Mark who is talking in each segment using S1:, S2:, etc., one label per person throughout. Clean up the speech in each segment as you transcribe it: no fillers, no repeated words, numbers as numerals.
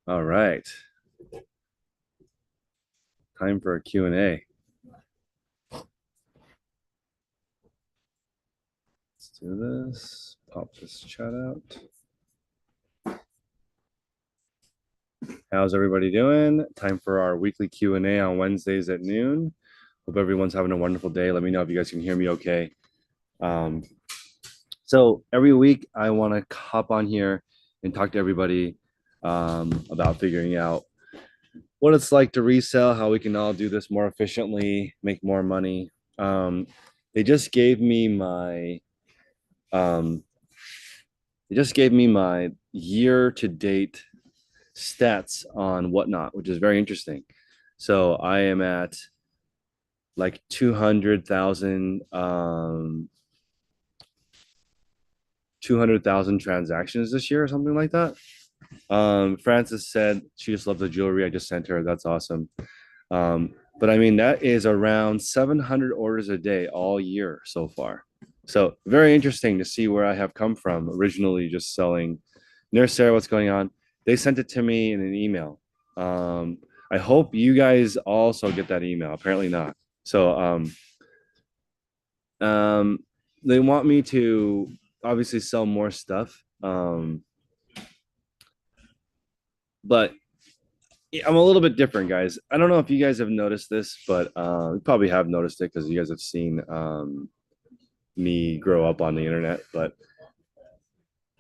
S1: All right. Time for a Q&A. Let's do this. Pop this chat out. How's everybody doing? Time for our weekly Q&A on Wednesdays at noon. Hope everyone's having a wonderful day. Let me know if you guys can hear me okay. So every week I want to hop on here and talk to everybody about figuring out what it's like to resell, how we can all do this more efficiently, make more money. They just gave me my um, year to date stats on Whatnot, which is very interesting. So I am at like 200,000 transactions this year or something like that. Francis said she just loves the jewelry I just sent her. That's awesome. But I mean, that is around 700 orders a day all year so far. So very interesting to see where I have come from. Originally just selling. Nurse Sarah, what's going on? They sent it to me in an email. I hope you guys also get that email. Apparently not. So um, they want me to obviously sell more stuff. But I'm a little bit different, guys. I don't know if you guys have noticed this, but you probably have noticed it because you guys have seen me grow up on the internet. But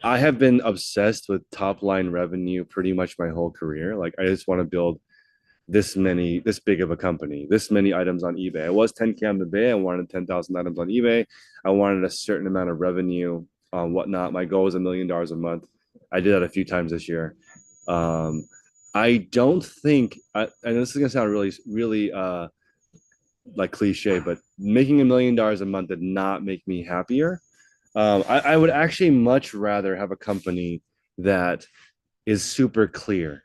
S1: I have been obsessed with top line revenue pretty much my whole career. Like I just want to build this big of a company, this many items on eBay. I was 10K on the bay. I wanted 10,000 items on eBay. I wanted a certain amount of revenue on Whatnot. My goal was $1 million a month. I did that a few times this year. Um, I don't think, and this is gonna sound really, really like cliche, but making $1 million a month did not make me happier. I would actually much rather have a company that is super clear.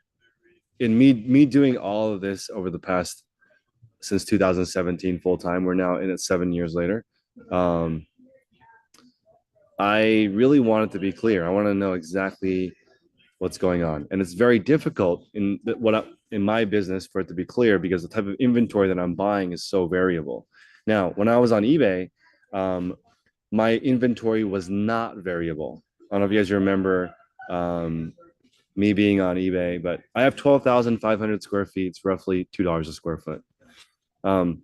S1: In me doing all of this over the past since 2017 full time, we're now in it 7 years later. Um, I really want it to be clear. I want to know exactly what's going on, and it's very difficult in my business for it to be clear because the type of inventory that I'm buying is so variable. Now, when I was on eBay, um, my inventory was not variable. I don't know if you guys remember um, me being on eBay, but I have 12,500 square feet. It's roughly $2 a square foot. Um,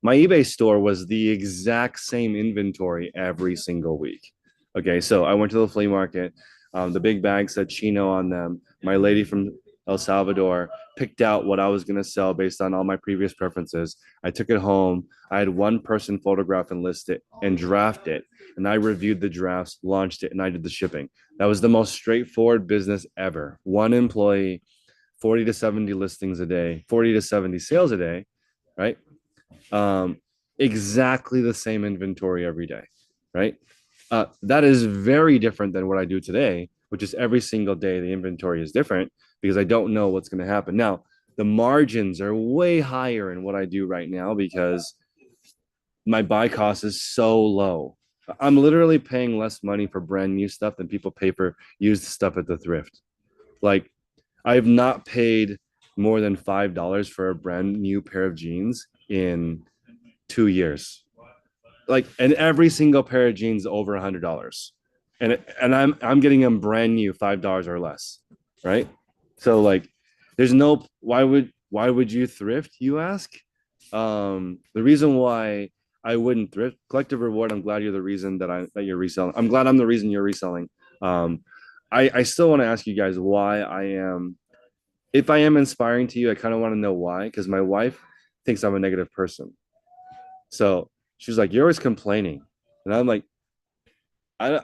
S1: my eBay store was the exact same inventory every single week. Okay, so I went to the flea market. The big bags said Chino on them. My lady from El Salvador picked out what I was going to sell based on all my previous preferences. I took it home. I had one person photograph and list it and draft it. And I reviewed the drafts, launched it, and I did the shipping. That was the most straightforward business ever. One employee, 40 to 70 listings a day, 40 to 70 sales a day, right? um, exactly the same inventory every day, right? That is very different than what I do today, which is every single day the inventory is different because I don't know what's going to happen. Now, the margins are way higher in what I do right now because my buy cost is so low. I'm literally paying less money for brand new stuff than people pay for used stuff at the thrift. Like, I've not paid more than $5 for a brand new pair of jeans in 2 years. Like, and every single pair of jeans over $100, and I'm getting them brand new, $5 or less, right? So like, there's no why would you thrift? You ask. The reason why I wouldn't thrift, collective reward. I'm glad you're the reason that you're reselling. I'm glad I'm the reason you're reselling. Um, I still want to ask you guys why I am. If I am inspiring to you, I kind of want to know why, because my wife thinks I'm a negative person. So she's like, "You're always complaining," and I'm like, "I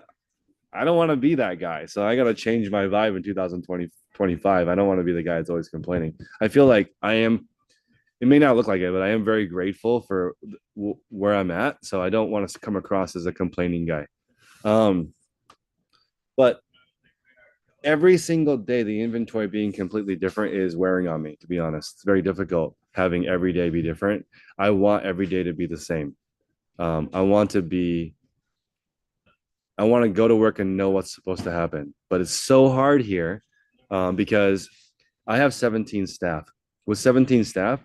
S1: I don't want to be that guy. So I got to change my vibe in 2025. I don't want to be the guy that's always complaining. I feel like I am. It may not look like it, but I am very grateful for where I'm at. So I don't want to come across as a complaining guy. Um, but every single day, the inventory being completely different is wearing on me. To be honest, it's very difficult having every day be different. I want every day to be the same. I want to be I want to go to work and know what's supposed to happen. But it's so hard here because I have 17 staff. With 17 staff,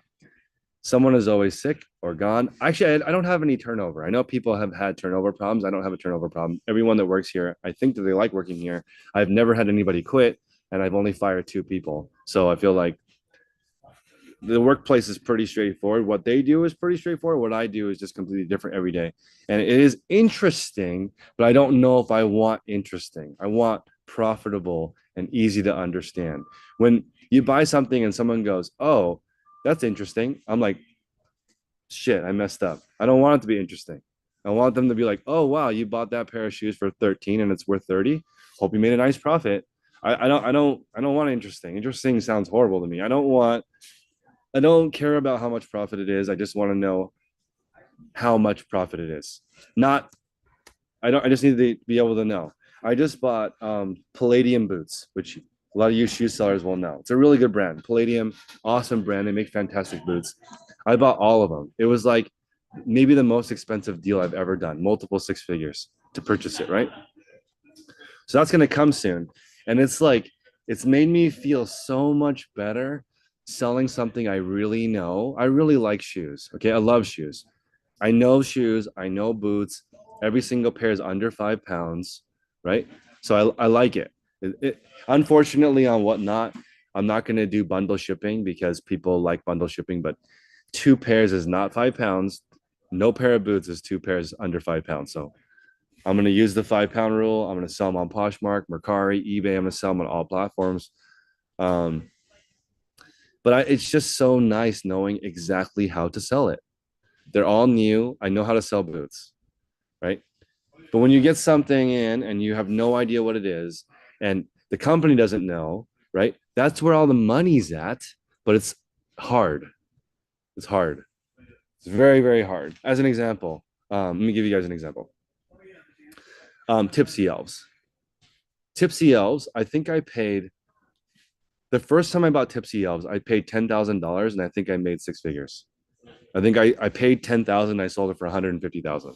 S1: someone is always sick or gone. Actually, I don't have any turnover. I know people have had turnover problems. I don't have a turnover problem. Everyone that works here, I think that they like working here. I've never had anybody quit, and I've only fired 2 people. So I feel like the workplace is pretty straightforward. What they do is pretty straightforward. What I do is just completely different every day. And it is interesting, but I don't know if I want interesting. I want profitable and easy to understand. When you buy something and someone goes, "Oh, that's interesting," I'm like, shit, I messed up. I don't want it to be interesting. I want them to be like, "Oh wow, you bought that pair of shoes for 13 and it's worth 30. Hope you made a nice profit." I don't want interesting. Interesting sounds horrible to me. I don't care about how much profit it is. I just want to know how much profit it is. Not I just need to be able to know. I just bought Palladium boots, which a lot of you shoe sellers will know. It's a really good brand. Palladium, awesome brand. They make fantastic boots. I bought all of them. It was like maybe the most expensive deal I've ever done, multiple 6 figures to purchase it, right? So that's going to come soon. And it's like, it's made me feel so much better selling something I really know. I really like shoes. Okay. I love shoes. I know shoes. I know boots. Every single pair is under 5 pounds, right? So I like it. Unfortunately, on Whatnot, I'm not going to do bundle shipping because people like bundle shipping, but 2 pairs is not 5 pounds. No pair of boots is 2 pairs under 5 pounds. So I'm going to use the 5 pound rule. I'm going to sell them on Poshmark, Mercari, eBay. I'm going to sell them on all platforms. Um, but it's just so nice knowing exactly how to sell it. They're all new. I know how to sell boots, right? But when you get something in and you have no idea what it is, and the company doesn't know, right? That's where all the money's at. But it's hard. It's hard. It's very, very hard. As an example, let me give you guys an example. Tipsy Elves. Tipsy Elves, I think I paid the first time I bought Tipsy Elves, I paid $10,000 and I think I made 6 figures. I think I paid 10,000, I sold it for 150,000.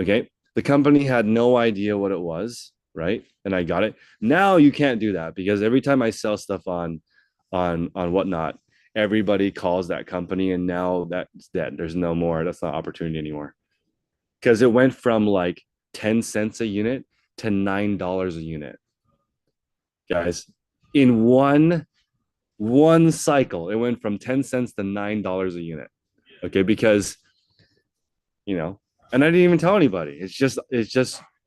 S1: Okay. The company had no idea what it was, right? And I got it. Now you can't do that because every time I sell stuff on Whatnot, everybody calls that company and now that's dead. There's no more. That's not opportunity anymore. Because it went from like 10 cents a unit to $9 a unit. Guys, in one cycle, it went from 10 cents to $9 a unit. Okay, because you know, and I didn't even tell anybody. It's just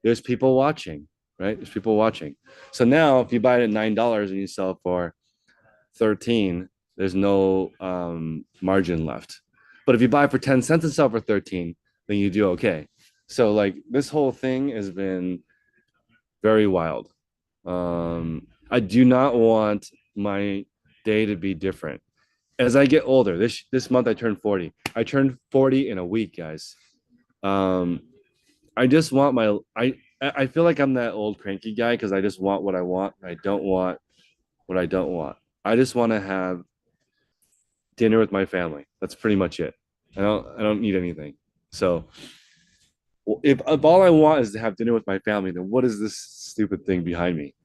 S1: there's people watching, right? There's people watching. So now if you buy it at $9 and you sell it for 13, there's no margin left. But if you buy it for 10 cents and sell for 13, then you do okay. So like this whole thing has been very wild. I do not want my day to be different. As I get older, this month I turned 40. I turned 40 in a week, guys. Um, I just want I feel like I'm that old cranky guy because I just want what I want. I don't want what I don't want. I just want to have dinner with my family. That's pretty much it. I don't need anything. So if all I want is to have dinner with my family, then what is this stupid thing behind me?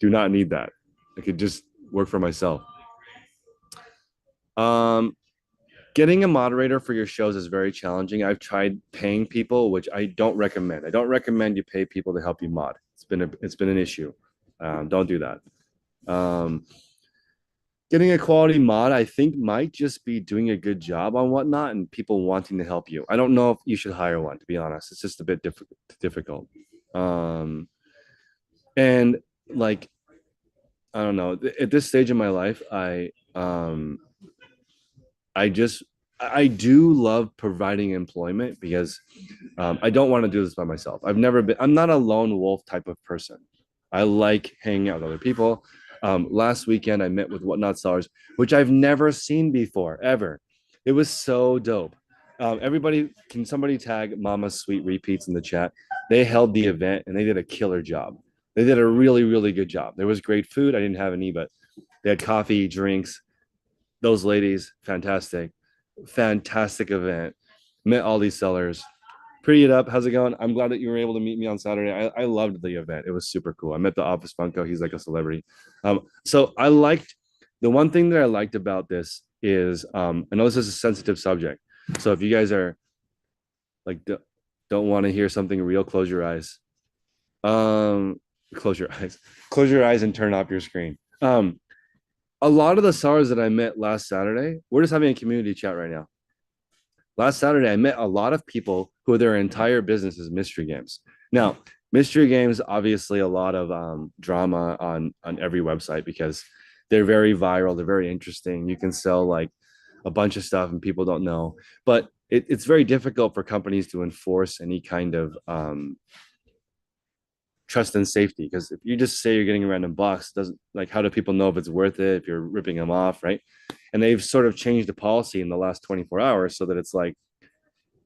S1: Do not need that. I could just work for myself. Um, Getting a moderator for your shows is very challenging. I've tried paying people, which I don't recommend. I don't recommend you pay people to help you mod. It's been an issue. Don't do that. Um, Getting a quality mod, I think, might just be doing a good job on Whatnot and people wanting to help you. I don't know if you should hire one, to be honest. It's just a bit difficult. Um, and like I don't know. At this stage in my life, I just I do love providing employment because I don't want to do this by myself. I'm not a lone wolf type of person. I like hanging out with other people. Last weekend, I met with Whatnot Sellers, which I've never seen before, ever. It was so dope. Everybody, can somebody tag Mama's Sweet Repeats in the chat? They held the event and they did a killer job. They did a really, really good job. There was great food. I didn't have any, but they had coffee, drinks. Those ladies, fantastic, fantastic event. Met all these sellers. Pretty it up. How's it going? I'm glad that you were able to meet me on Saturday. I loved the event. It was super cool. I met the Office Funko. He's like a celebrity. So I liked the one thing that I liked about this is I know this is a sensitive subject. So if you guys are like don't want to hear something real, close your eyes. Um, close your eyes. Close your eyes and turn off your screen. A lot of the SARs that I met last Saturday, we're just having a community chat right now. Last Saturday, I met a lot of people who their entire business is mystery games. Now, mystery games, obviously, a lot of drama on every website because they're very viral. They're very interesting. You can sell like a bunch of stuff and people don't know. But it's very difficult for companies to enforce any kind of trust and safety because if you just say you're getting a random box, doesn't like how do people know if it's worth it if you're ripping them off, right? And they've sort of changed the policy in the last 24 hours so that it's like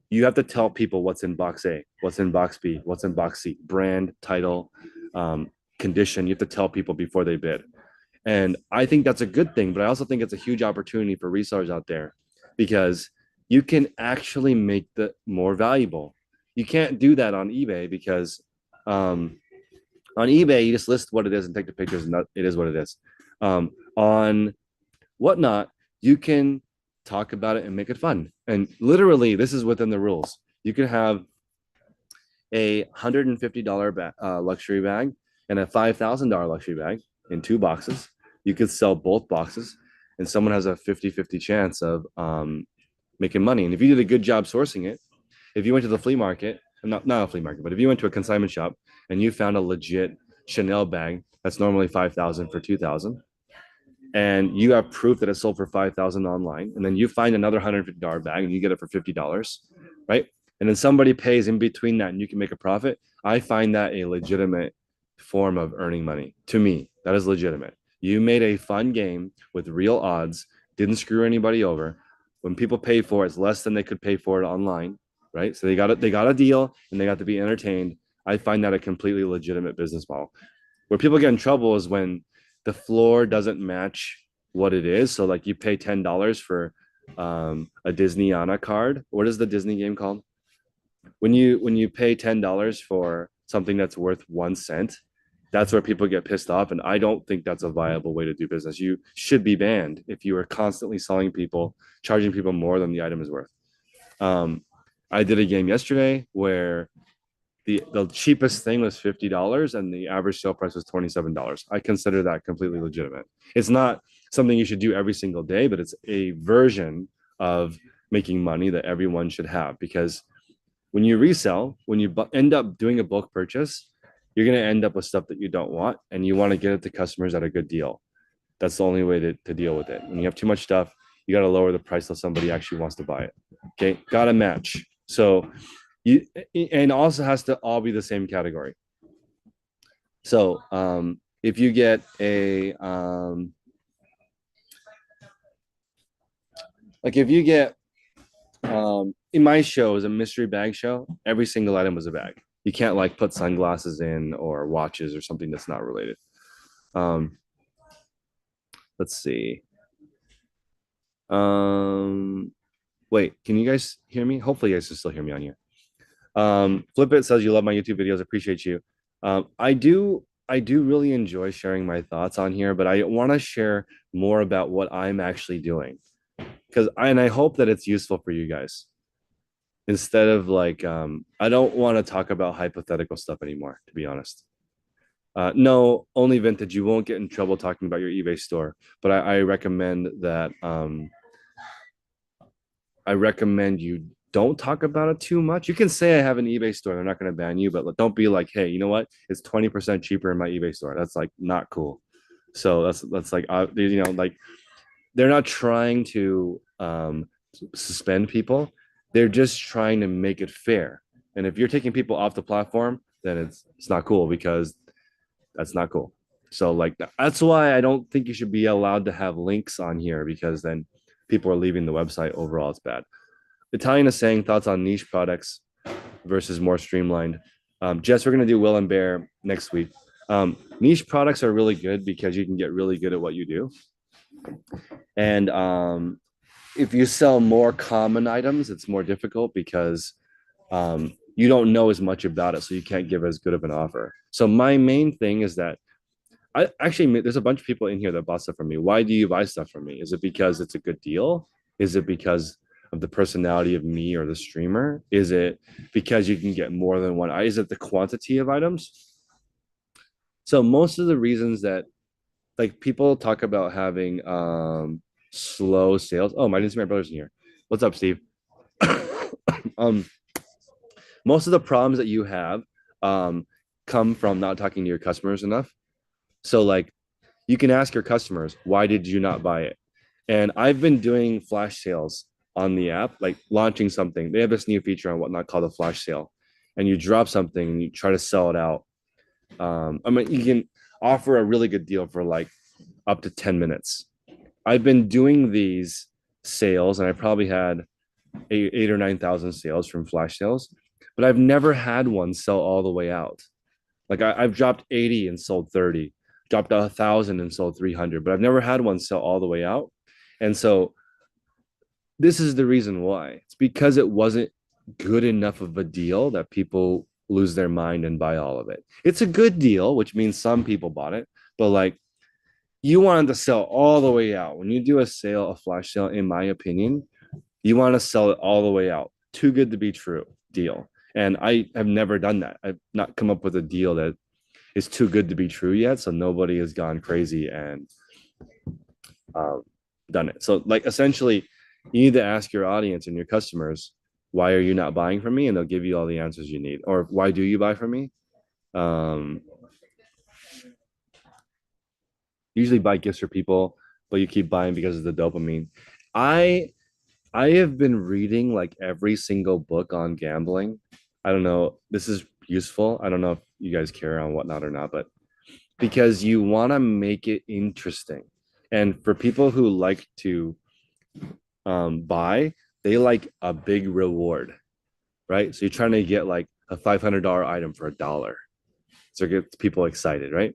S1: you have to tell people what's in box A, what's in box B, what's in box C, brand, title, condition. You have to tell people before they bid. And I think that's a good thing, but I also think it's a huge opportunity for resellers out there because you can actually make the more valuable. You can't do that on eBay because on eBay, you just list what it is and take the pictures, and it is what it is. On Whatnot, you can talk about it and make it fun. And literally, this is within the rules. You can have a $150 luxury bag and a $5,000 luxury bag in two boxes. You could sell both boxes, and someone has a 50-50 chance of making money. And if you did a good job sourcing it, if you went to the flea market, not a flea market, but if you went to a consignment shop and you found a legit Chanel bag that's normally 5,000 for 2,000, and you have proof that it sold for 5,000 online, and then you find another $150 bag and you get it for $50, right? And then somebody pays in between that and you can make a profit. I find that a legitimate form of earning money. To me, that is legitimate. You made a fun game with real odds, didn't screw anybody over. When people pay for it, it's less than they could pay for it online, right? So they got a deal and they got to be entertained. I find that a completely legitimate business model. Where people get in trouble is when the floor doesn't match what it is. So like you pay $10 for a Disney Anna card. What is the Disney game called? When you pay $10 for something that's worth 1 cent, that's where people get pissed off. And I don't think that's a viable way to do business. You should be banned if you are constantly selling people, charging people more than the item is worth. Um, I did a game yesterday where the cheapest thing was $50 and the average sale price was $27. I consider that completely legitimate. It's not something you should do every single day, but it's a version of making money that everyone should have because when you resell, when you end up doing a bulk purchase, you're going to end up with stuff that you don't want and you want to get it to customers at a good deal. That's the only way to deal with it. When you have too much stuff, you got to lower the price so somebody actually wants to buy it. Okay, got to match. So you and also has to all be the same category. So if you get a like if you get in my show is a mystery bag show, every single item was a bag. You can't like put sunglasses in or watches or something that's not related. Um, let's see. Wait, can you guys hear me? Hopefully, you guys can still hear me on here. Flip It says you love my YouTube videos. Appreciate you. I do really enjoy sharing my thoughts on here, but I want to share more about what I'm actually doing because I hope that it's useful for you guys instead of like I don't want to talk about hypothetical stuff anymore, to be honest. No, only vintage. You won't get in trouble talking about your eBay store, but I recommend that I recommend you don't talk about it too much. You can say I have an eBay store. They're not going to ban you, but don't be like, hey, you know what? It's 20% cheaper in my eBay store. That's like not cool. So that's like you know, like they're not trying to suspend people. They're just trying to make it fair. And if you're taking people off the platform, then it's not cool because that's not cool. So like that's why I don't think you should be allowed to have links on here because then people are leaving the website. Overall, it's bad. Italian is saying thoughts on niche products versus more streamlined. Jess, we're going to do Will and Bear next week. Niche products are really good because you can get really good at what you do. And if you sell more common items, it's more difficult because you don't know as much about it, so you can't give as good of an offer. So my main thing is that I actually there's a bunch of people in here that bought stuff from me. Why do you buy stuff from me? Is it because it's a good deal? Is it because of the personality of me or the streamer? Is it because you can get more than one? Is it the quantity of items? So most of the reasons that like people talk about having slow sales. Oh, I didn't see my brother's in here. What's up, Steve? um, most of the problems that you have come from not talking to your customers enough. So like you can ask your customers, why did you not buy it? And I've been doing flash sales on the app, like launching something. They have this new feature on whatnot called a flash sale. And you drop something and you try to sell it out. I mean, you can offer a really good deal for like up to 10 minutes. I've been doing these sales and I probably had eight or 9,000 sales from flash sales, but I've never had one sell all the way out. Like I've dropped 80 and sold 30, dropped 1,000 and sold 300, but I've never had one sell all the way out. And so this is the reason why. It's because it wasn't good enough of a deal that people lose their mind and buy all of it. It's a good deal, which means some people bought it, but like you wanted to sell all the way out. When you do a sale, a flash sale, in my opinion, you want to sell it all the way out. Too good to be true deal. And I have never done that. I've not come up with a deal that is too good to be true yet. So nobody has gone crazy and um, done it. So like essentially, you need to ask your audience and your customers, why are you not buying from me? And they'll give you all the answers you need. Or why do you buy from me? Um, Usually buy gifts for people, but you keep buying because of the dopamine. I I have been reading like every single book on gambling. I don't know. This is useful. I don't know if you guys care on whatnot or not, but because you want to make it interesting. And for people who like to buy, they like a big reward, right? So you're trying to get like a $500 item for $1. So it gets people excited, right?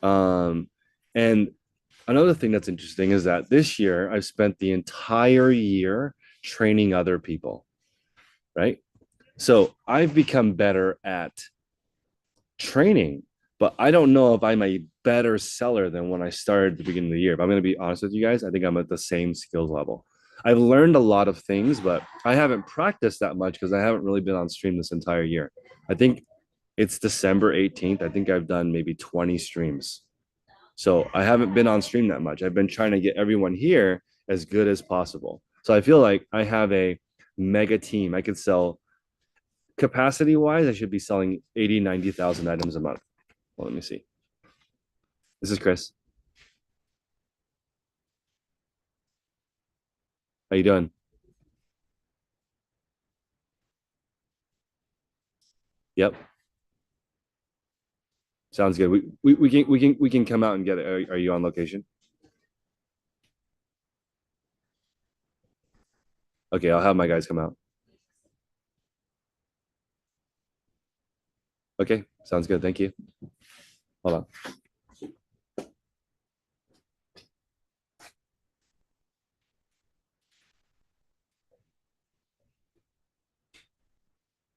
S1: Um, and another thing that's interesting is that this year I've spent the entire year training other people, right? So I've become better at training, but I don't know if I'm a better seller than when I started at the beginning of the year. If I'm going to be honest with you guys, I think I'm at the same skills level. I've learned a lot of things, but I haven't practiced that much because I haven't really been on stream this entire year. I think it's December 18th. I think I've done maybe 20 streams. So I haven't been on stream that much. I've been trying to get everyone here as good as possible. So I feel like I have a mega team. I could sell capacity wise, I should be selling 80, 90,000 items a month. Well, let me see. This is Chris. How you doing? Yep. Sounds good. We can come out and get it. Are you on location? Okay, I'll have my guys come out. Okay, sounds good. Thank you. Hold on.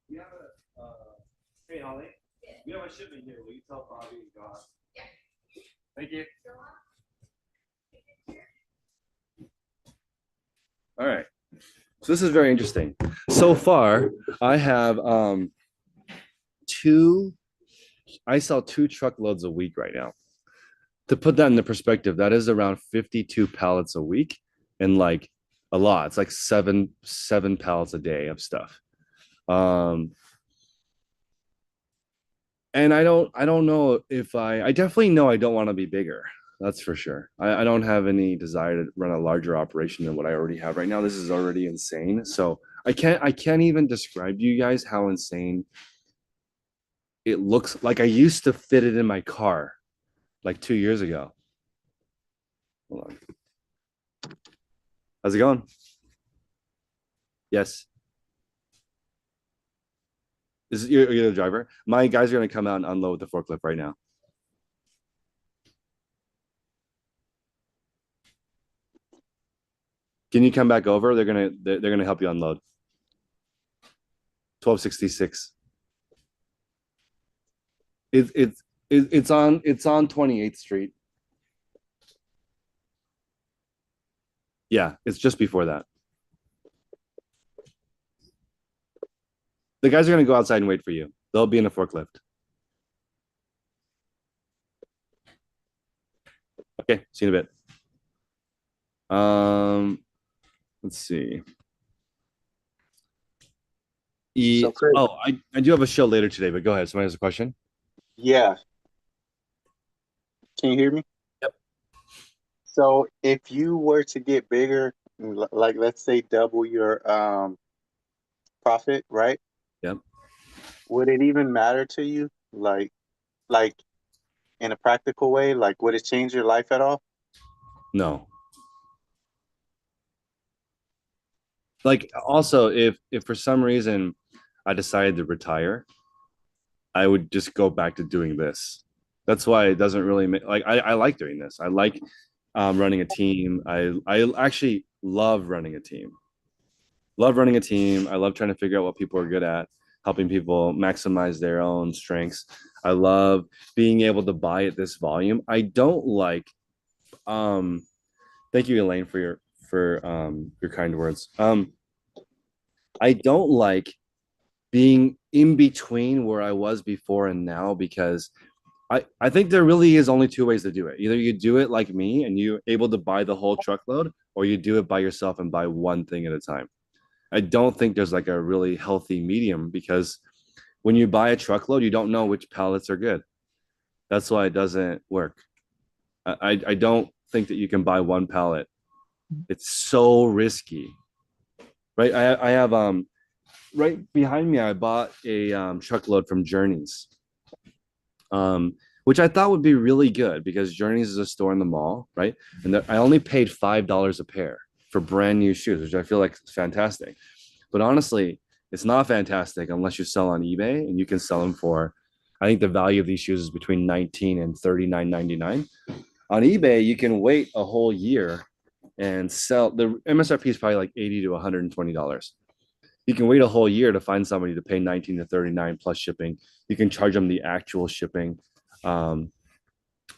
S1: We have hey Holly, we have a shipment here. Will you tell Bobby and God? Thank you. All right. So this is very interesting. So far, I have two. I sell 2 truckloads a week right now. To put that into perspective, that is around 52 pallets a week, and like a lot. It's like seven pallets a day of stuff. Um, and I don't know if I definitely know I don't want to be bigger. That's for sure. I don't have any desire to run a larger operation than what I already have right now. This is already insane. So I can't even describe to you guys how insane it looks. Like I used to fit it in my car like 2 years ago. Hold on. How's it going? Yes. You're the driver. My guys are gonna come out and unload the forklift right now. Can you come back over? They're gonna help you unload. 1266. It's on 28th Street. Yeah, it's just before that. The guys are gonna go outside and wait for you. They'll be in a forklift. Okay, see you in a bit. Let's see.
S2: So, Chris,
S1: I do have a show later today, but go ahead. Somebody has a question.
S2: yeah, can you hear me?
S1: Yep.
S2: So, if you were to get bigger, like let's say double your profit, right?
S1: Yep.
S2: Would it even matter to you? Like in a practical way, like would it change your life at all?
S1: No. Like also, if for some reason I decided to retire, I would just go back to doing this. That's why it doesn't really make like I like doing this. I like running a team. I actually love running a team. Love running a team. I love trying to figure out what people are good at, helping people maximize their own strengths. I love being able to buy at this volume. I don't like thank you, Elaine, for your kind words. I don't like being in between where I was before and now because I think there really is only two ways to do it. Either you do it like me and you're able to buy the whole truckload, or you do it by yourself and buy one thing at a time. I don't think there's like a really healthy medium because when you buy a truckload, you don't know which pallets are good. That's why it doesn't work. I don't think that you can buy one pallet. It's so risky, right? I have right behind me. I bought a truckload from Journeys, which I thought would be really good because Journeys is a store in the mall, right? And I only paid $5 a pair for brand new shoes, which I feel like is fantastic. But honestly, it's not fantastic unless you sell on eBay and you can sell them for. I think the value of these shoes is between 19 and 39.99. On eBay, you can wait a whole year and sell. The MSRP is probably like 80 to $120. You can wait a whole year to find somebody to pay 19 to 39 plus shipping. You can charge them the actual shipping. Um,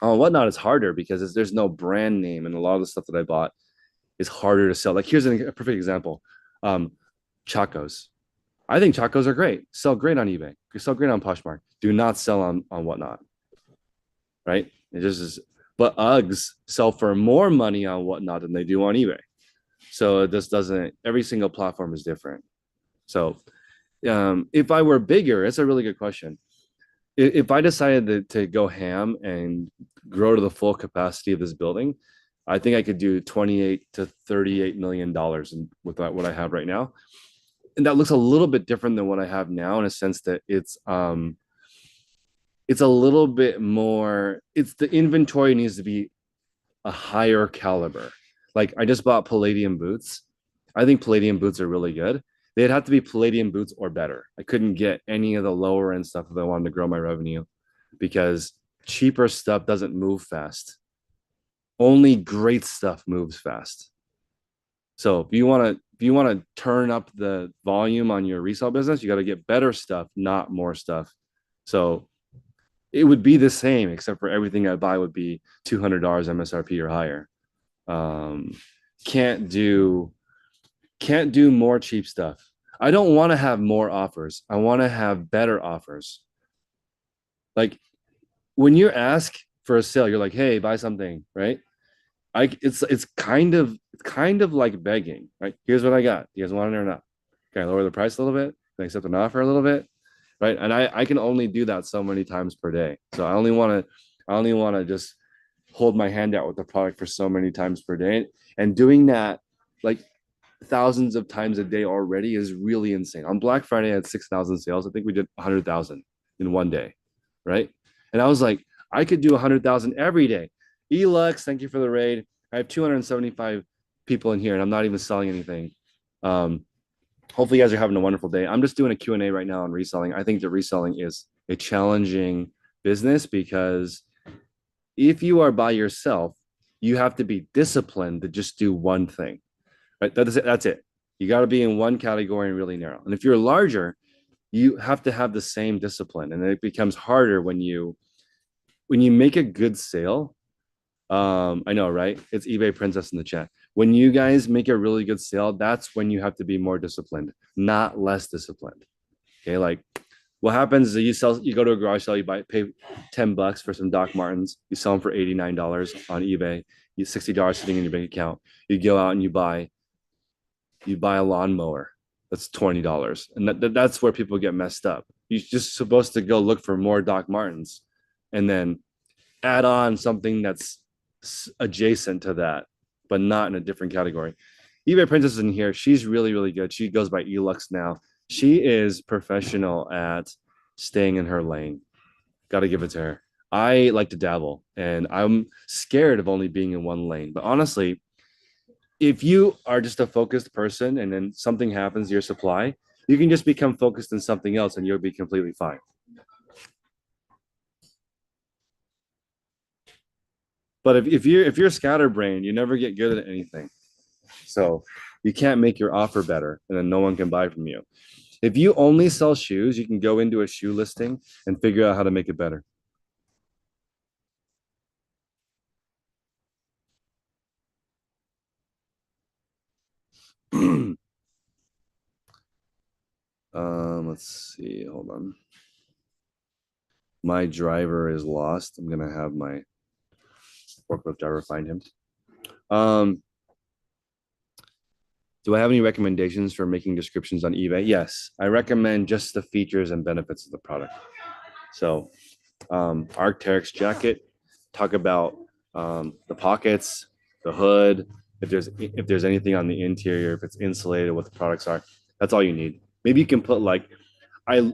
S1: on whatnot, it's harder because there's no brand name, and a lot of the stuff that I bought is harder to sell. Like here's a perfect example: um, Chacos. I think Chacos are great. Sell great on eBay. You sell great on Poshmark. Do not sell on whatnot. Right? It just is. But Uggs sell for more money on whatnot than they do on eBay. So this doesn't. Every single platform is different. So if I were bigger, it's a really good question. If I decided to go ham and grow to the full capacity of this building, I think I could do 28 to 38 million dollars with what I have right now. And that looks a little bit different than what I have now in a sense that it's a little bit more, it's the inventory needs to be a higher caliber. Like I just bought Palladium boots. I think Palladium boots are really good. They'd have to be Palladium boots or better. I couldn't get any of the lower end stuff if I wanted to grow my revenue because cheaper stuff doesn't move fast. Only great stuff moves fast. So if you want to turn up the volume on your resale business, you got to get better stuff, not more stuff. So it would be the same, except for everything I buy would be $200 MSRP or higher. Um, can't do can't do more cheap stuff. I don't want to have more offers. I want to have better offers. Like when you ask for a sale, you're like, "Hey, buy something," right? It's kind of like begging, right? Here's what I got. You guys want it or not? Can I lower the price a little bit? Can I accept an offer a little bit? Right? And I can only do that so many times per day. So I only want to just hold my hand out with the product for so many times per day. And doing that like thousands of times a day already is really insane. On Black Friday, I had 6,000 sales. I think we did 100,000 in one day, right? And I was like, I could do 100,000 every day. Elux, thank you for the raid. I have 275 people in here, and I'm not even selling anything. Um, hopefully, you guys are having a wonderful day. I'm just doing a Q&A right now on reselling. I think that reselling is a challenging business because if you are by yourself, you have to be disciplined to just do one thing. Right? That is it. That's it. You got to be in one category and really narrow. And if you're larger, you have to have the same discipline, and it becomes harder when you make a good sale. I know, right? It's eBay Princess in the chat. When you guys make a really good sale, that's when you have to be more disciplined, not less disciplined. Okay, like what happens is you go to a garage sale, pay $10 for some Doc Martens, you sell them for $89 on eBay, you $60 sitting in your bank account. You go out and you buy a lawnmower that's $20, and that's where people get messed up. You're just supposed to go look for more Doc Martens, and then add on something that's adjacent to that, but not in a different category. eBay Princess in here. She's really, really good. She goes by Elux now. She is professional at staying in her lane. Got to give it to her. I like to dabble, and I'm scared of only being in one lane. But honestly, if you are just a focused person and then something happens to your supply, you can just become focused in something else and you'll be completely fine. But if you're scatterbrained, you never get good at anything. So you can't make your offer better, and then no one can buy from you. If you only sell shoes, you can go into a shoe listing and figure out how to make it better. Let's see. Hold on. My driver is lost. I'm gonna have my forklift driver find him. Um, do I have any recommendations for making descriptions on eBay? Yes, I recommend just the features and benefits of the product. So, Arc'teryx jacket, talk about the pockets, the hood, if there's anything on the interior, if it's insulated, what the products are. That's all you need. Maybe you can put like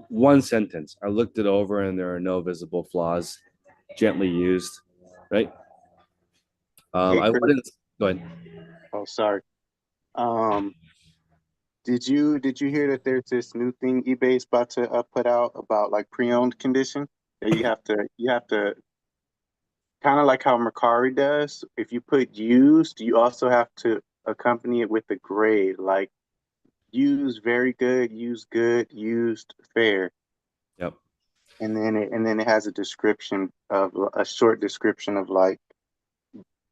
S1: one sentence. I looked it over and there are no visible flaws. Gently used, right?
S2: Hey,
S1: I
S2: Chris.
S1: wouldn't go ahead.
S2: Oh, sorry. Um, did you hear that there's this new thing eBay's about to put out about like pre-owned condition that you have to kind of like how Mercari does. If you put used, you also have to accompany it with a grade like used used good, used fair,
S1: Yep.
S2: and then it has a short description of like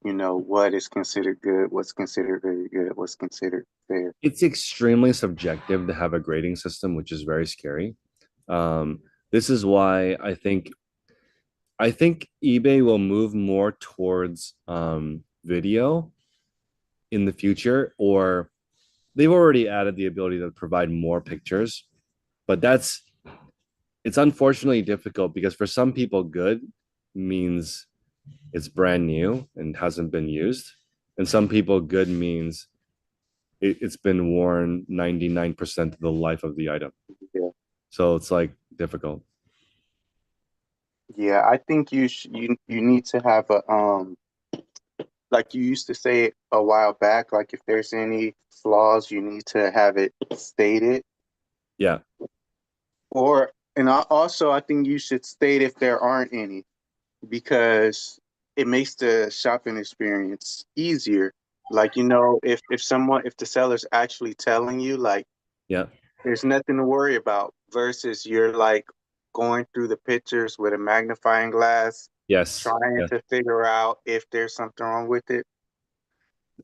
S2: what is considered good, what's considered very good, what's considered fair.
S1: It's extremely subjective to have a grading system, which is very scary. This is why I think eBay will move more towards video in the future, or they've already added the ability to provide more pictures, but it's unfortunately difficult because for some people, good means it's brand new and hasn't been used, and some people, good means it's been worn 99% of the life of the item.
S2: Yeah.
S1: So it's like difficult.
S2: Yeah, I think you need to have a like you used to say a while back, like if there's any flaws, you need to have it stated.
S1: Yeah.
S2: Also I think you should state if there aren't any because it makes the shopping experience easier. Like, if the seller's actually telling you like
S1: Yeah.
S2: there's nothing to worry about versus you're like going through the pictures with a magnifying glass,
S1: Yes.
S2: trying
S1: Yeah.
S2: to figure out if there's something wrong with it.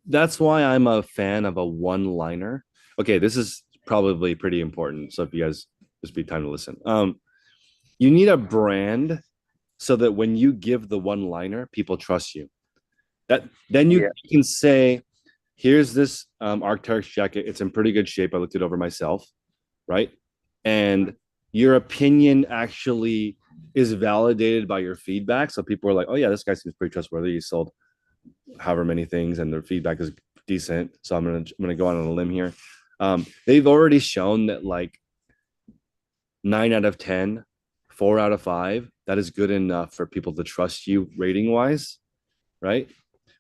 S1: That's why I'm a fan of a one liner. Okay, this is probably pretty important. So if you guys just be time to listen. You need a brand so that when you give the one liner, people trust you. That then you
S2: Yeah,
S1: can say, here's this Arc'teryx jacket. It's in pretty good shape. I looked it over myself, right? And your opinion actually is validated by your feedback. So people are like, oh yeah, this guy seems pretty trustworthy. He sold however many things, and their feedback is decent. So I'm gonna go out on a limb here. They've already shown that like 9 out of 10, 4 out of 5, that is good enough for people to trust you rating wise, right?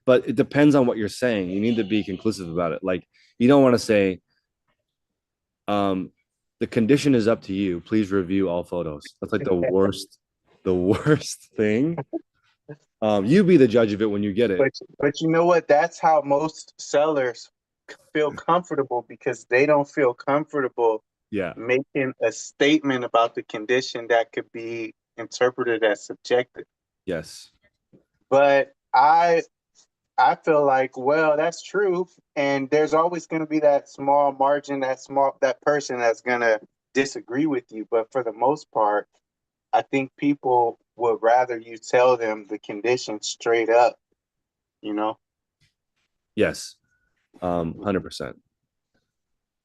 S1: But it depends on what you're saying. You need to be conclusive about it. Like you don't want to say, um, the condition is up to you. Please review all photos. That's like the worst thing. You be the judge of it when you get it.
S2: but you know what? That's how most sellers feel comfortable because they don't feel comfortable
S1: Yeah.
S2: making a statement about the condition that could be interpreted as subjective.
S1: Yes.
S2: But I feel like, well, that's true. And there's always going to be that small margin, that person that's going to disagree with you. But for the most part, I think people would rather you tell them the condition straight up, you know?
S1: Yes. 100%.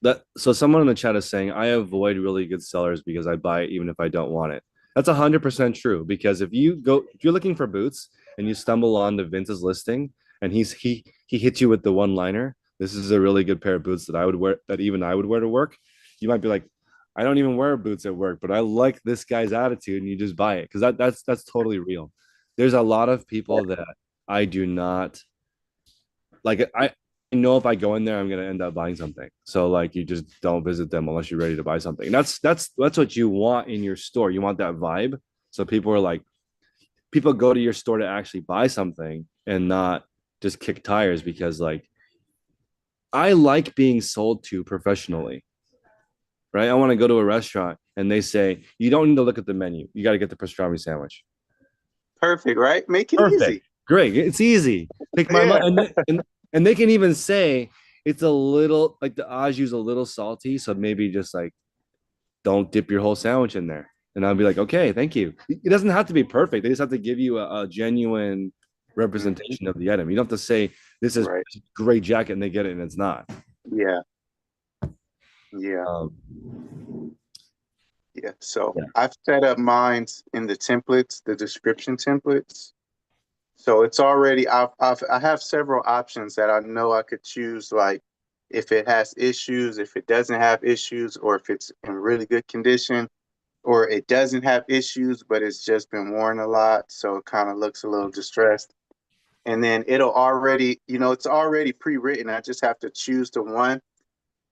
S1: That so someone in the chat is saying I avoid really good sellers because I buy it even if I don't want it. That's 100% true because if you're looking for boots and you stumble on the Vince's listing and he hits you with the one liner, this is a really good pair of boots that I would wear, that even I would wear to work. You might be like, I don't even wear boots at work, but I like this guy's attitude, and you just buy it because that's totally real. There's a lot of people that I do not like. I know if I go in there, I'm gonna end up buying something. So like, you just don't visit them unless you're ready to buy something. And that's what you want in your store. You want that vibe. So people are like, people go to your store to actually buy something and not just kick tires because like, I like being sold to professionally, right? I want to go to a restaurant and they say you don't need to look at the menu. You got to get the pastrami sandwich.
S2: Perfect, right? Make it
S1: Perfect.
S2: easy.
S1: Great. It's easy. Pick my
S2: Yeah,
S1: mind. And they can even say it's a little like the au jus a little salty. So maybe just like don't dip your whole sandwich in there. And I'll be like, okay, thank you. It doesn't have to be perfect. They just have to give you a genuine
S2: mhm,
S1: representation of the item. You don't have to say this is
S2: right.
S1: great jacket and they get it and it's not.
S2: Yeah, yeah,
S1: Um,
S2: yeah. So
S1: yeah.
S2: I've set up mines in the templates, the description templates. So it's already I have several options that I know I could choose, like if it has issues, if it doesn't have issues, or if it's in really good condition, or it doesn't have issues, but it's just been worn a lot, so it kind of looks a little distressed. And then it'll already, it's already pre-written. I just have to choose the one.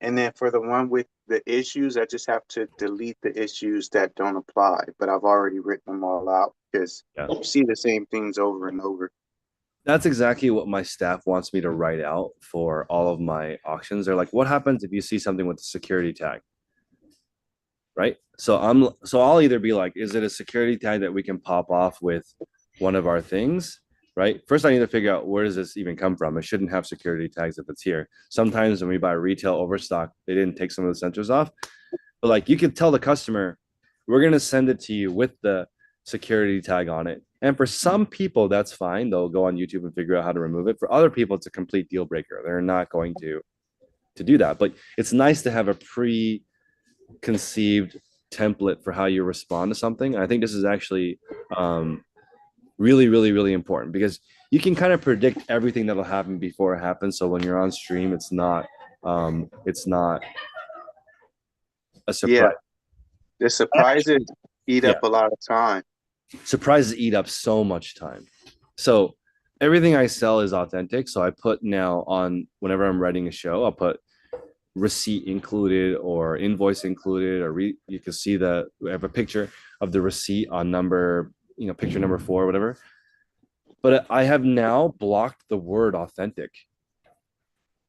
S2: And then for the one with the issues, I just have to delete the issues that don't apply. But I've already written them all out because
S1: Yeah.
S2: you see the same things over and over.
S1: That's exactly what my staff wants me to write out for all of my auctions. They're like, what happens if you see something with a security tag? Right. So I'll either be like, is it a security tag that we can pop off with one of our things? Right. First, I need to figure out where does this even come from? It shouldn't have security tags if it's here. Sometimes when we buy retail overstock, they didn't take some of the sensors off. But like, you can tell the customer, we're gonna send it to you with the security tag on it. And for some people, that's fine. They'll go on YouTube and figure out how to remove it. For other people, it's a complete deal breaker. They're not going to do that. But it's nice to have a preconceived template for how you respond to something. I think this is actually really, really, really important because you can kind of predict everything that'll happen before it happens. So when you're on stream, it's not a
S2: Yeah,
S1: surprise.
S2: the surprises eat
S1: Yeah,
S2: up a lot of time.
S1: surprises eat up so much time. So everything I sell is authentic. So I put now on whenever I'm writing a show, I'll put receipt included or invoice included, or you can see the we have a picture of the receipt on number, picture number 4 or whatever. But I have now blocked the word authentic.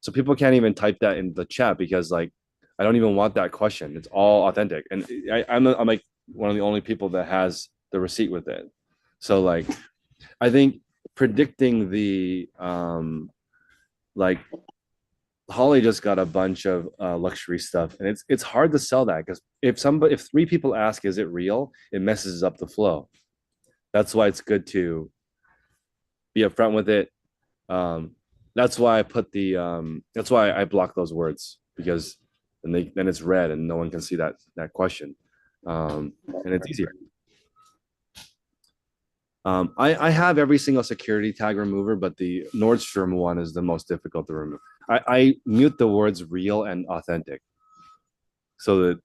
S1: So people can't even type that in the chat because like I don't even want that question. It's all authentic. And I'm like one of the only people that has the receipt with it. So like I think predicting the like Holly just got a bunch of luxury stuff, and it's hard to sell that because if 3 people ask, "Is it real?" it messes up the flow. That's why it's good to be upfront with it. Um, that's why that's why I block those words because then it's red and no one can see that question, and it's easier. I have every single security tag remover, but the Nordstrom one is the most difficult to remove. I mute the words real and authentic so that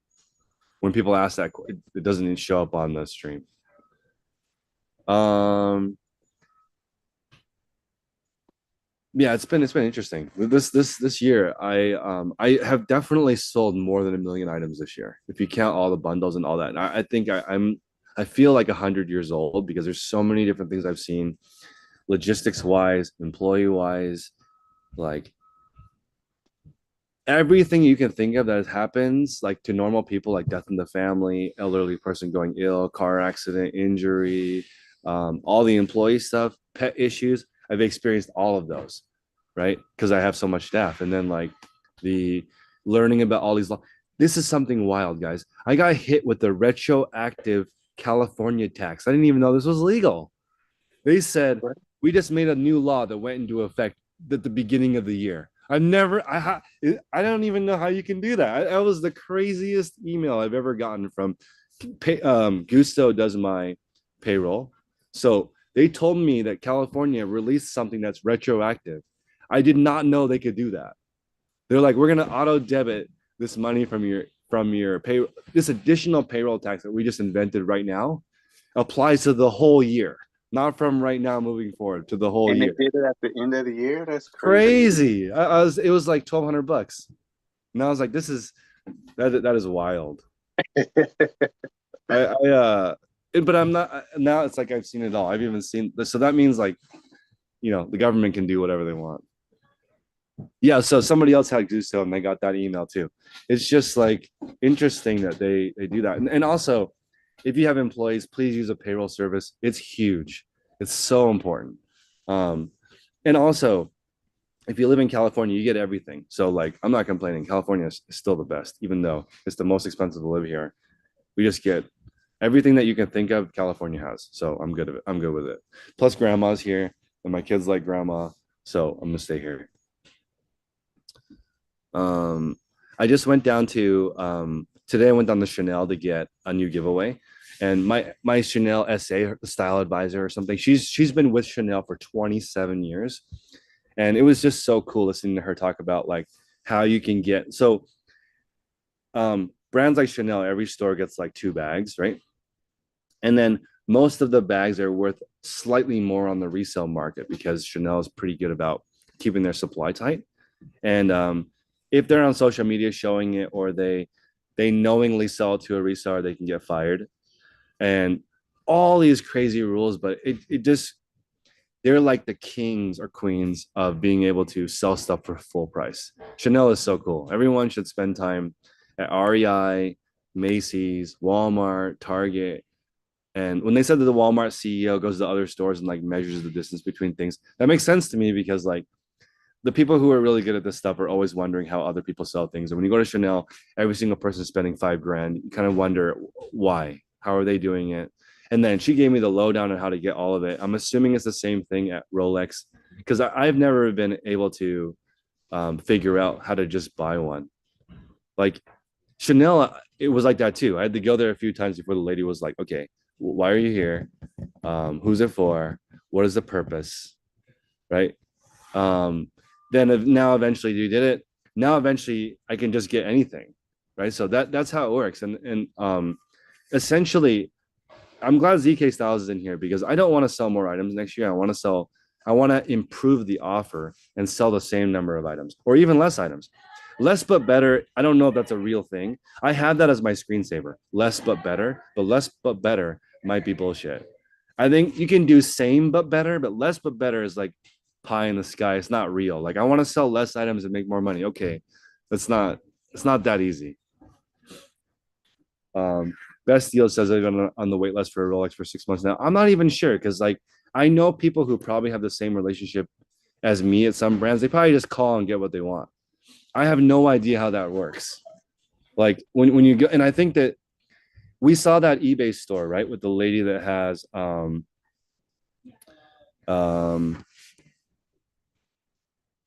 S1: when people ask that, it doesn't even show up on the stream. Um, yeah, it's been interesting. This year, I have definitely sold more than 1 million items this year. If you count all the bundles and all that, and I think I feel like 100 years old because there's so many different things I've seen, logistics wise, employee wise, like everything you can think of that happens like to normal people, like death in the family, elderly person going ill, car accident, injury, all the employee stuff, pet issues. I've experienced all of those, right? Because I have so much staff. And then like the learning about all these laws. This is something wild, guys. I got hit with the retroactive California tax. I didn't even know this was legal. They said
S2: Right.
S1: we just made a new law that went into effect at the beginning of the year. I've never, I don't even know how you can do that. That was the craziest email I've ever gotten from Gusto does my payroll. So they told me that California released something that's retroactive. I did not know they could do that. They're like, we're gonna auto debit this money from your pay. This additional payroll tax that we just invented right now applies to the whole year, not from right now moving forward to the whole
S2: And they
S1: year.
S2: did it at the end of the year. That's crazy.
S1: Crazy. I was it was like $1,200. And I was like, this is that is wild. I but I'm not now it's like I've seen it all. I've even seen this. So that means like, the government can do whatever they want. Yeah, so somebody else had Gusto and they got that email too. It's just like interesting that they do that. And also, if you have employees, please use a payroll service. It's huge. It's so important. Um, and also, if you live in California, you get everything. So like, I'm not complaining. California is still the best, even though it's the most expensive to live here. We just get everything that you can think of. California has. So I'm good of it. I'm good with it. Plus, grandma's here, and my kids like grandma, so I'm gonna stay here. Um, I just went down to today. I went down to Chanel to get a new giveaway, and my Chanel SA style advisor or something. She's been with Chanel for 27 years, and it was just so cool listening to her talk about like how you can get brands like Chanel. Every store gets like two bags, right? And then most of the bags are worth slightly more on the resale market because Chanel is pretty good about keeping their supply tight. And if they're on social media showing it or they knowingly sell it to a reseller, they can get fired. And all these crazy rules, but it just they're like the kings or queens of being able to sell stuff for full price. Chanel is so cool. Everyone should spend time at REI, Macy's, Walmart, Target. And when they said that the Walmart CEO goes to other stores and like measures the distance between things, that makes sense to me because like the people who are really good at this stuff are always wondering how other people sell things. And when you go to Chanel, every single person spending $5,000, you kind of wonder why, how are they doing it? And then she gave me the lowdown on how to get all of it. I'm assuming it's the same thing at Rolex because I've never been able to figure out how to just buy one. Like Chanel, it was like that too. I had to go there a few times before the lady was like, okay, why are you here? Who's it for? What is the purpose? Right. Um, then now eventually you did it. Now eventually I can just get anything, right? So that's how it works. And essentially, I'm glad ZK Styles is in here because I don't want to sell more items next year. I want to improve the offer and sell the same number of items or even less items. Less but better. I don't know if that's a real thing. I have that as my screensaver. Less but less but better might be bullshit. I think you can do same but better, but less but better is like pie in the sky. It's not real. Like I want to sell less items and make more money. Okay, that's not it's not that easy. Um, Best deal says they've been on the wait list for a Rolex for 6 months now. I'm not even sure because like I know people who probably have the same relationship as me at some brands. They probably just call and get what they want. I have no idea how that works. Like when you go, and I think that we saw that eBay store right with the lady that has um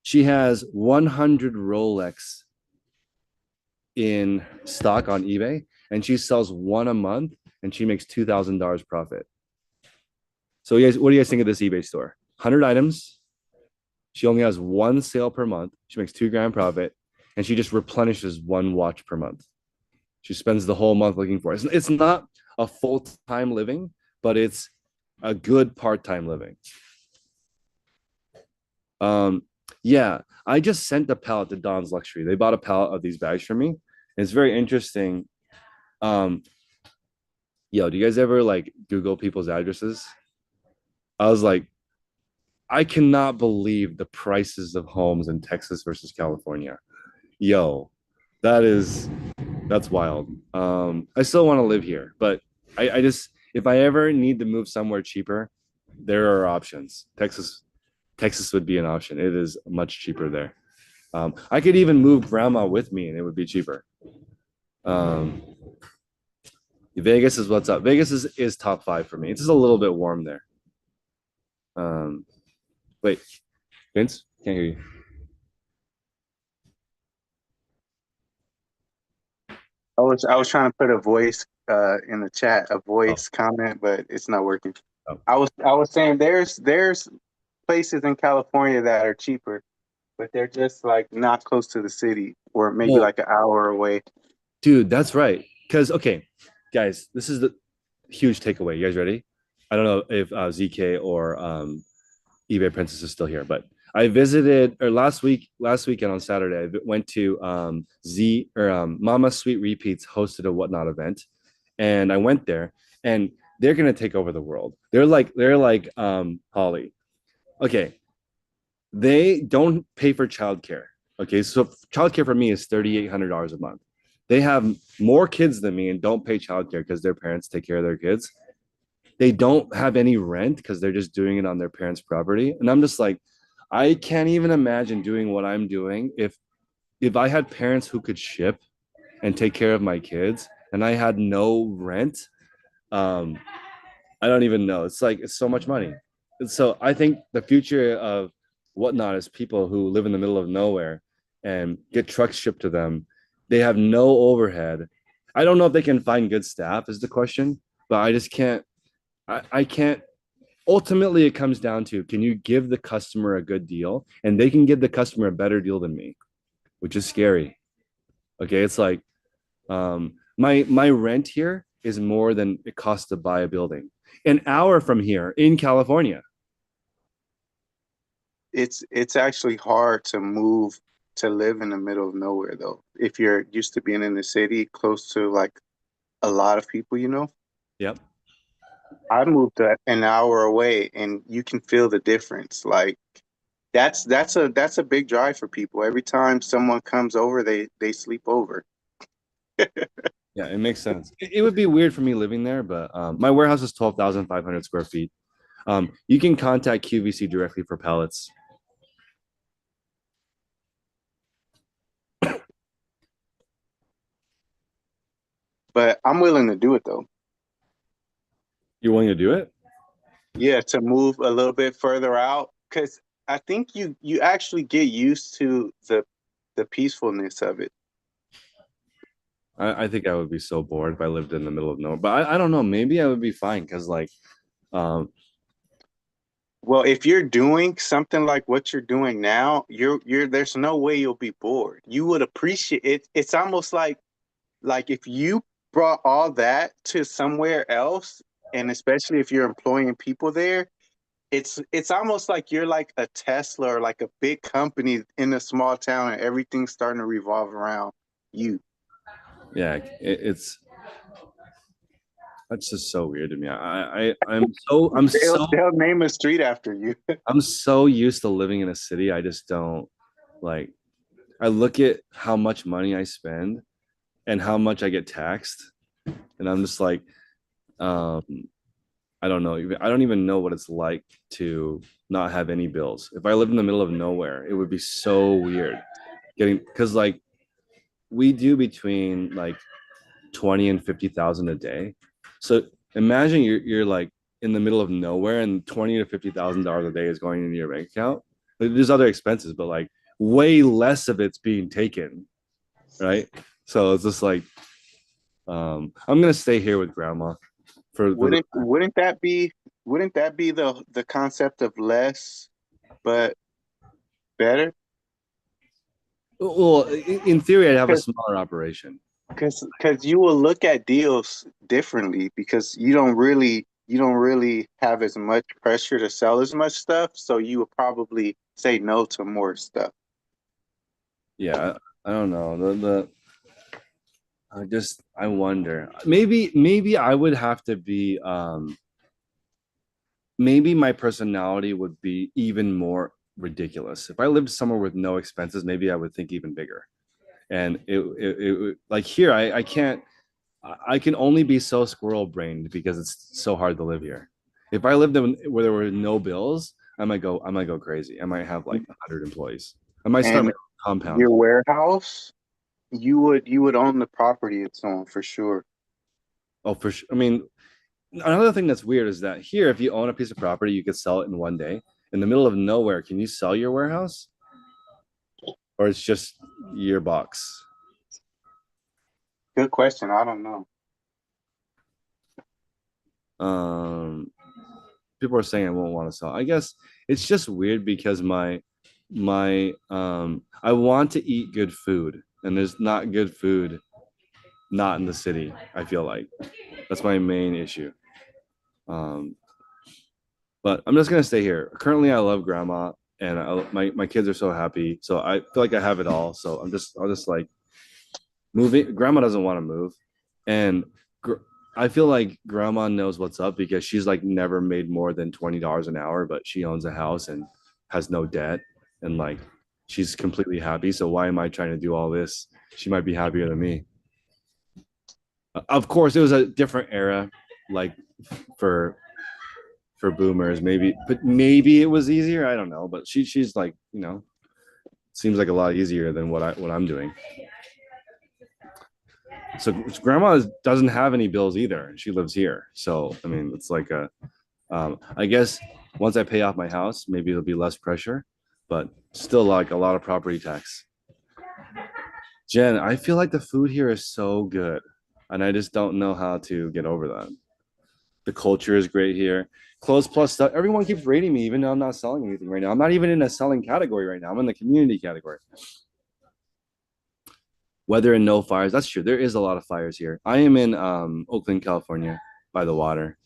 S1: she has 100 Rolex in stock on eBay and she sells one a month and she makes $2,000 profit. So, you guys, what do you guys think of this eBay store? 100 items. She only has one sale per month. She makes $2,000 profit and she just replenishes one watch per month. She spends the whole month looking for it. It's not a full time living, but it's a good part time living. Um, yeah, I just sent a pallet to Don's Luxury. They bought a pallet of these bags for me. It's very interesting. Um, do you guys ever like Google people's addresses? I was like, I cannot believe the prices of homes in Texas versus California. Yo, that is that's wild. I still want to live here, but I just if I ever need to move somewhere cheaper, there are options. Texas would be an option. It is much cheaper there. I could even move grandma with me and it would be cheaper. Um, Vegas is what's up. Vegas is top five for me. It's just a little bit warm there. Um, wait, Vince, can't hear you.
S2: I was trying to put a voice in the chat, a
S1: Oh,
S2: voice comment, but it's not working.
S1: oh.
S2: I was saying there's places in California that are cheaper, but they're just like not close to the city or maybe
S1: Oh,
S2: like an hour away.
S1: dude, that's right. Because okay, guys, this is the huge takeaway. You guys ready? I don't know if ZK or eBay Princess is still here, but I visited or last weekend on Saturday, I went to Z or Mama Sweet Repeats hosted a whatnot event, and I went there, and they're gonna take over the world. They're like Holly. Okay, they don't pay for childcare. Okay, so childcare for me is $3,800 a month. They have more kids than me and don't pay childcare because their parents take care of their kids. They don't have any rent because they're just doing it on their parents' property. And I'm just like, I can't even imagine doing what I'm doing if I had parents who could ship and take care of my kids and I had no rent. Um, I don't even know. It's like it's so much money. So I think the future of whatnot is people who live in the middle of nowhere and get trucks shipped to them. They have no overhead. I don't know if they can find good staff is the question, but I just can't. I can't. Ultimately, it comes down to can you give the customer a good deal, and they can give the customer a better deal than me, which is scary. Okay, it's like my rent here is more than it costs to buy a building. An hour from here in California.
S2: It's actually hard to move to live in the middle of nowhere though. If you're used to being in the city close to like a lot of people, you know.
S1: Yep.
S2: I moved an hour away and you can feel the difference. Like that's a big drive for people. Every time someone comes over, they sleep over.
S1: Yeah, it makes sense. It would be weird for me living there, but my warehouse is 12,500 square feet. You can contact QVC directly for pallets.
S2: But I'm willing to do it though.
S1: You're willing to do it?
S2: Yeah, to move a little bit further out because I think you actually get used to the peacefulness of it.
S1: I think I would be so bored if I lived in the middle of nowhere. But I don't know. Maybe I would be fine because like um,
S2: Well, if you're doing something like what you're doing now, you're there's no way you'll be bored. You would appreciate it. It's almost like if you brought all that to somewhere else, and especially if you're employing people there, it's almost like you're like a Tesla or like a big company in a small town and everything's starting to revolve around you.
S1: yeah, it's that's just so weird to me. I'm so I'm so
S2: They'll name a street after you.
S1: I'm so used to living in a city. I just don't like I look at how much money I spend and how much I get taxed, and I'm just like, um, I don't know. I don't even know what it's like to not have any bills. If I lived in the middle of nowhere, it would be so weird getting because like we do between like 20 and 50,000 a day. So imagine you're like in the middle of nowhere and 20 to $50,000 a day is going into your bank account. There's other expenses, but like way less of it's being taken, right? So it's just like I'm gonna stay here with grandma for the
S2: Wouldn't that be the concept of less but better?
S1: well in theory I'd have a smaller operation.
S2: Because you will look at deals differently because you don't really have as much pressure to sell as much stuff, so you will probably say no to more stuff.
S1: Yeah, I don't know. I wonder. Maybe I would have to be maybe my personality would be even more ridiculous. If I lived somewhere with no expenses, maybe I would think even bigger. And like here, I can't. I can only be so squirrel brained because it's so hard to live here. If I lived in where there were no bills, I might go crazy. I might have like 100 employees. I might start my
S2: And
S1: own compound.
S2: your warehouse, you would own the property it's on for sure.
S1: Oh, for sure. I mean, another thing that's weird is that here, if you own a piece of property, you could sell it in one day. In the middle of nowhere, can you sell your warehouse? Or it's just your box?
S2: Good question. I don't know.
S1: Um, People are saying I won't want to sell. I guess it's just weird because my I want to eat good food and there's not good food not in the city. I feel like that's my main issue. Um, but I'm just gonna stay here. Currently, I love grandma and my kids are so happy. So I feel like I have it all. So I'll just like moving. Grandma doesn't want to move, and I feel like grandma knows what's up because she's like never made more than $20 an hour, but she owns a house and has no debt, and like she's completely happy. So why am I trying to do all this? She might be happier than me. Of course, it was a different era, like for boomers, maybe, but maybe it was easier. I don't know, but she's like, seems like a lot easier than what I'm doing. So grandma doesn't have any bills either. She lives here. So, I mean, it's like I guess once I pay off my house, maybe it'll be less pressure, but still like a lot of property tax. Jen, I feel like the food here is so good, and I just don't know how to get over that. The culture is great here. Clothes plus stuff. Everyone keeps rating me, even though I'm not selling anything right now. I'm not even in a selling category right now. I'm in the community category. Weather and no fires. That's true. There is a lot of fires here. I am in Oakland, California, by the water.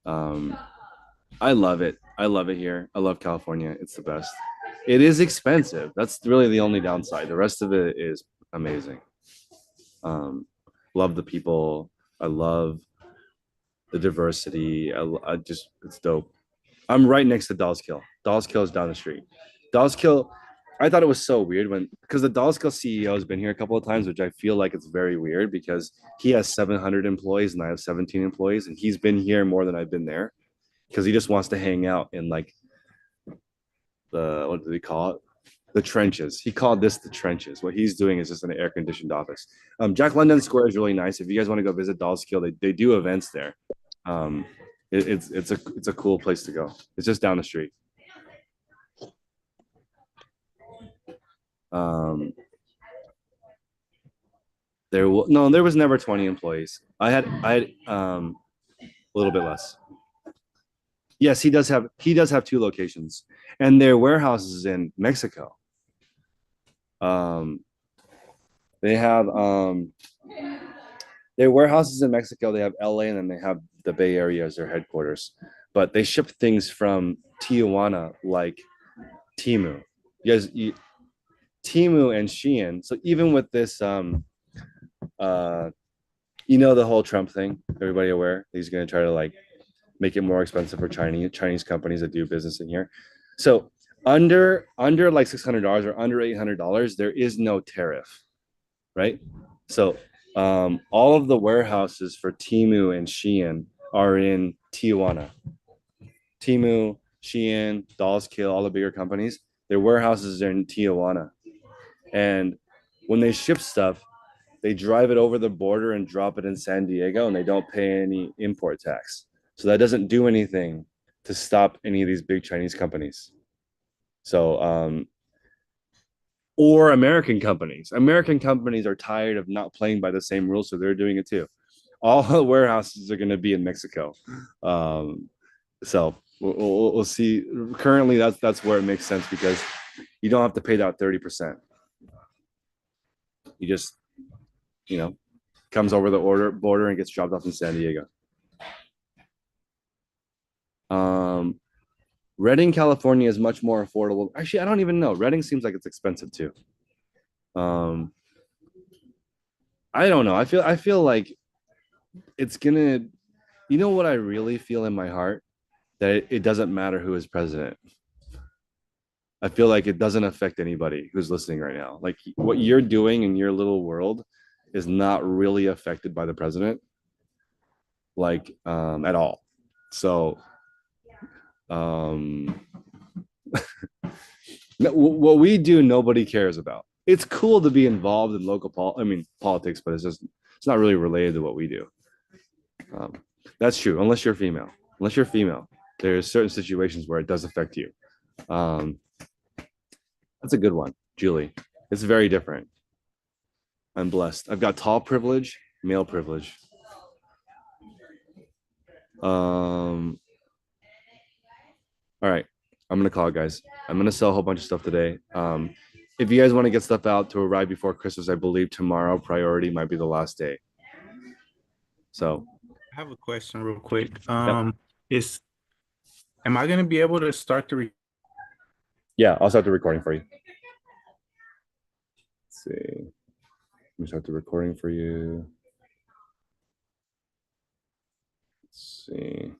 S1: Um, I love it. I love it here. I love California. It's the best. It is expensive. That's really the only downside. The rest of it is amazing. Um, love the people. I love the diversity. I just, it's dope. I'm right next to Dolls Kill. Dolls Kill is down the street. Dolls Kill, I thought it was so weird when, because the Dolls Kill CEO has been here a couple of times, which I feel like it's very weird because he has 700 employees and I have 17 employees, and he's been here more than I've been there because he just wants to hang out in like what do they call it? The trenches. He called this the trenches. What he's doing is just an air conditioned office. Jack London Square is really nice. If you guys want to go visit Dolls Kill, they do events there. Um, it's a cool place to go. It's just down the street. Um, there was never 20 employees. I had a little bit less. Yes, he does have two locations, and their warehouses in Mexico. Um, they have their warehouses in Mexico. They have LA, and then they have the Bay Area as their headquarters. But they ship things from Tijuana, like Timu. Timu and Shein. So even with this, uh, the whole Trump thing. Everybody aware he's going to try to like make it more expensive for Chinese companies that do business in here. So under like $600 or under $800, there is no tariff, right? So all of the warehouses for Timu and Shein are in Tijuana. Timu, Shein, Dolls Kill, all the bigger companies, their warehouses are in Tijuana. And when they ship stuff, they drive it over the border and drop it in San Diego, and they don't pay any import tax. So that doesn't do anything to stop any of these big Chinese companies. So, or American companies. American companies are tired of not playing by the same rules, so they're doing it too. All the warehouses are going to be in Mexico. So we'll see. Currently, that's where it makes sense because you don't have to pay that 30%. You just, comes over the border and gets dropped off in San Diego. Redding, California is much more affordable. Actually, I don't even know. Redding seems like it's expensive too. Um, I don't know. I feel like it's gonna. You know what I really feel in my heart, that it doesn't matter who is president. I feel like it doesn't affect anybody who's listening right now. Like what you're doing in your little world is not really affected by the president, like at all. So um what we do, nobody cares about. It's cool to be involved in politics, but it's not really related to what we do. Um, that's true, unless you're female. Unless you're female, there's certain situations where it does affect you. Um, that's a good one, Julie. It's very different. I'm blessed. I've got tall privilege, male privilege. All right, I'm gonna call it, guys. I'm gonna sell a whole bunch of stuff today. If you guys want to get stuff out to arrive before Christmas, I believe tomorrow priority might be the last day. So,
S3: I have a question real quick.
S1: yep.
S3: Is am I gonna be able to start the
S1: Yeah, I'll start the recording for you. Let's see. Let me start the recording for you. Let's see.